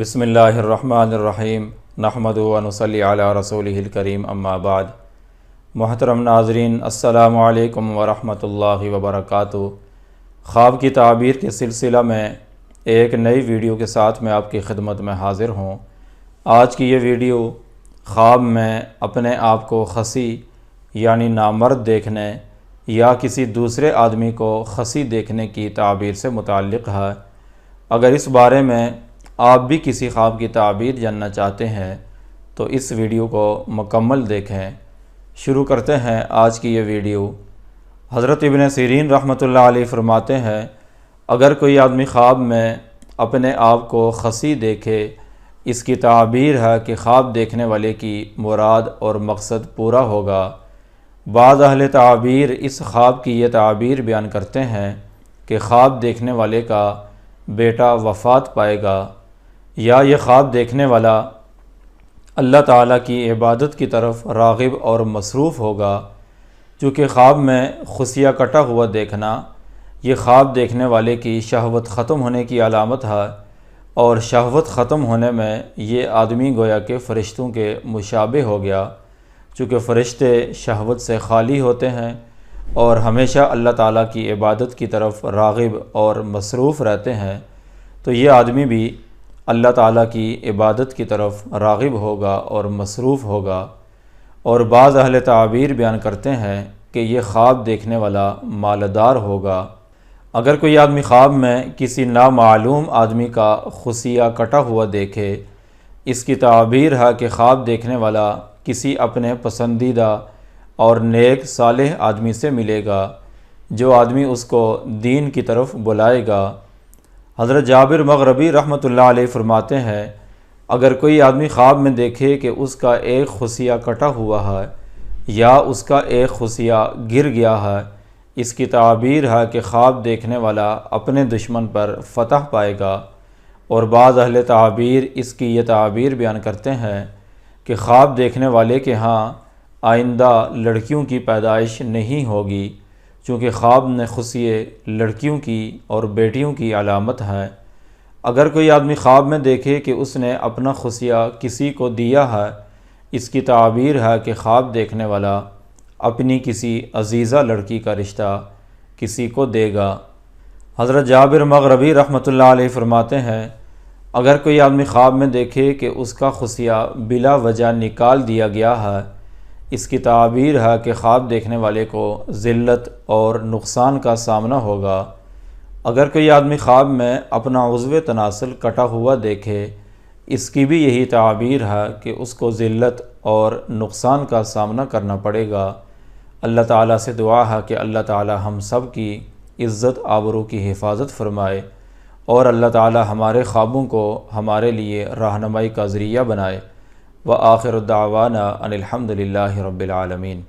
بسم اللہ الرحمن الرحیم نحمدہ و نصلی علی رسولہ الکریم اما بعد۔ محترم ناظرین، السلام علیکم ورحمۃ اللہ وبرکاتہ۔ خواب کی تعبیر کے سلسلہ میں ایک نئی ویڈیو کے ساتھ میں آپ کی خدمت میں حاضر ہوں۔ آج کی یہ ویڈیو خواب میں اپنے آپ کو خسی یعنی نامرد دیکھنے یا کسی دوسرے آدمی کو خسی دیکھنے کی تعبیر سے متعلق ہے۔ اگر اس بارے میں آپ بھی کسی خواب کی تعبیر جاننا چاہتے ہیں تو اس ویڈیو کو مکمل دیکھیں۔ شروع کرتے ہیں آج کی یہ ویڈیو۔ حضرت ابن سیرین رحمۃ اللہ علیہ فرماتے ہیں، اگر کوئی آدمی خواب میں اپنے آپ کو خسی دیکھے، اس کی تعبیر ہے کہ خواب دیکھنے والے کی مراد اور مقصد پورا ہوگا۔ بعض اہل تعبیر اس خواب کی یہ تعبیر بیان کرتے ہیں کہ خواب دیکھنے والے کا بیٹا وفات پائے گا، یا یہ خواب دیکھنے والا اللہ تعالیٰ کی عبادت کی طرف راغب اور مصروف ہوگا۔ چونکہ خواب میں خصیہ کٹا ہوا دیکھنا یہ خواب دیکھنے والے کی شہوت ختم ہونے کی علامت ہے، اور شہوت ختم ہونے میں یہ آدمی گویا کہ فرشتوں کے مشابہ ہو گیا۔ چونکہ فرشتے شہوت سے خالی ہوتے ہیں اور ہمیشہ اللہ تعالیٰ کی عبادت کی طرف راغب اور مصروف رہتے ہیں، تو یہ آدمی بھی اللہ تعالیٰ کی عبادت کی طرف راغب ہوگا اور مصروف ہوگا۔ اور بعض اہل تعبیر بیان کرتے ہیں کہ یہ خواب دیکھنے والا مالدار ہوگا۔ اگر کوئی آدمی خواب میں کسی نامعلوم آدمی کا خصیہ کٹا ہوا دیکھے، اس کی تعبیر ہے کہ خواب دیکھنے والا کسی اپنے پسندیدہ اور نیک صالح آدمی سے ملے گا، جو آدمی اس کو دین کی طرف بلائے گا۔ حضرت جابر مغربی رحمۃ اللہ علیہ فرماتے ہیں، اگر کوئی آدمی خواب میں دیکھے کہ اس کا ایک خصیہ کٹا ہوا ہے یا اس کا ایک خصیہ گر گیا ہے، اس کی تعبیر ہے کہ خواب دیکھنے والا اپنے دشمن پر فتح پائے گا۔ اور بعض اہل تعبیر اس کی یہ تعبیر بیان کرتے ہیں کہ خواب دیکھنے والے کے ہاں آئندہ لڑکیوں کی پیدائش نہیں ہوگی، چونکہ خواب میں خصیے لڑکیوں کی اور بیٹیوں کی علامت ہے۔ اگر کوئی آدمی خواب میں دیکھے کہ اس نے اپنا خصیہ کسی کو دیا ہے، اس کی تعبیر ہے کہ خواب دیکھنے والا اپنی کسی عزیزہ لڑکی کا رشتہ کسی کو دے گا۔ حضرت جابر مغربی رحمۃ اللہ علیہ فرماتے ہیں، اگر کوئی آدمی خواب میں دیکھے کہ اس کا خصیہ بلا وجہ نکال دیا گیا ہے، اس کی تعبیر ہے کہ خواب دیکھنے والے کو ذلت اور نقصان کا سامنا ہوگا۔ اگر کوئی آدمی خواب میں اپنا عضو تناسل کٹا ہوا دیکھے، اس کی بھی یہی تعبیر ہے کہ اس کو ذلت اور نقصان کا سامنا کرنا پڑے گا۔ اللہ تعالیٰ سے دعا ہے کہ اللہ تعالیٰ ہم سب کی عزت آبرو کی حفاظت فرمائے، اور اللہ تعالیٰ ہمارے خوابوں کو ہمارے لیے رہنمائی کا ذریعہ بنائے۔ وآخر دعوانا ان الحمد للہ رب العالمین۔